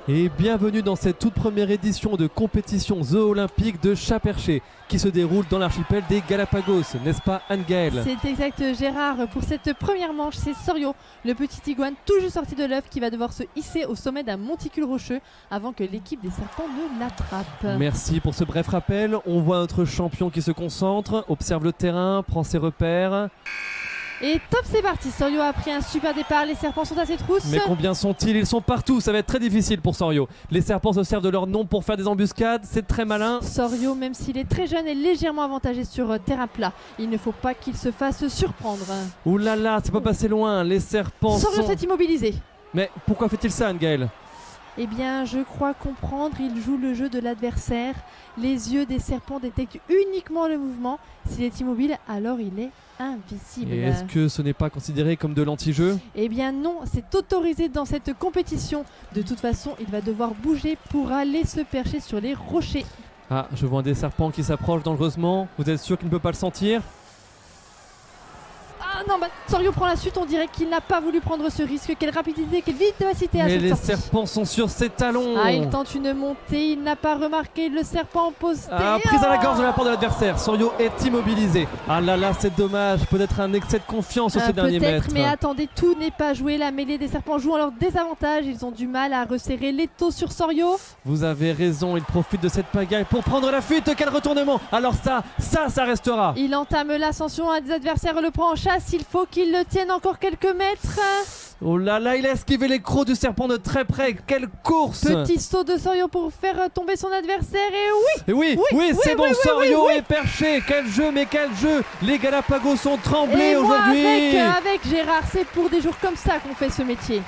Et bienvenue dans cette toute première édition de compétition zoo-olympique de chat perché qui se déroule dans l'archipel des Galapagos, n'est-ce pas Anne-Gaëlle? C'est exact Gérard, pour cette première manche c'est Sorio, le petit iguane tout juste sorti de l'œuf qui va devoir se hisser au sommet d'un monticule rocheux avant que l'équipe des serpents ne l'attrape. Merci pour ce bref rappel, on voit notre champion qui se concentre, observe le terrain, prend ses repères. Et top, c'est parti. Sorio a pris un super départ, les serpents sont à ses trousses. Mais combien sont-ils? Ils sont partout, ça va être très difficile pour Sorio. Les serpents se servent de leur nom pour faire des embuscades, c'est très malin. Sorio, même s'il est très jeune, est légèrement avantagé sur terrain plat. Il ne faut pas qu'il se fasse surprendre. Ouh là là, c'est pas passé loin, les serpents Sorio sont... s'est immobilisé. Mais pourquoi fait-il ça Anne-Gaëlle? Eh bien, je crois comprendre, il joue le jeu de l'adversaire. Les yeux des serpents détectent uniquement le mouvement. S'il est immobile, alors il est invisible. Et est-ce que ce n'est pas considéré comme de l'anti-jeu? Eh bien non, c'est autorisé dans cette compétition. De toute façon, il va devoir bouger pour aller se percher sur les rochers. Ah, je vois un des serpents qui s'approche dangereusement. Vous êtes sûr qu'il ne peut pas le sentir? Ah non, bah, Sorio prend la suite, on dirait qu'il n'a pas voulu prendre ce risque. Quelle rapidité, quelle vivacité à Mais cette les sortie. serpents sont sur ses talons. Ah, il tente une montée, il n'a pas remarqué le serpent posté. Ah, prise à la gorge de la part de l'adversaire. Sorio est immobilisé. Ah là là, c'est dommage. Peut-être un excès de confiance sur ces derniers mètres. Peut-être, mais attendez, tout n'est pas joué. La mêlée des serpents joue en leur désavantage. Ils ont du mal à resserrer l'étau sur Sorio. Vous avez raison, il profite de cette pagaille pour prendre la fuite. Quel retournement! Alors ça restera. Il entame l'ascension, un des adversaires le prend en chasse. Il faut qu'il le tienne encore quelques mètres. Oh là là, il a esquivé les crocs du serpent de très près. Quelle course! Petit saut de Sorio pour faire tomber son adversaire. Et oui! Et oui, c'est bon, Sorio est perché. Quel jeu, mais quel jeu! Les Galapagos sont tremblés Et moi aujourd'hui. avec Gérard, c'est pour des jours comme ça qu'on fait ce métier.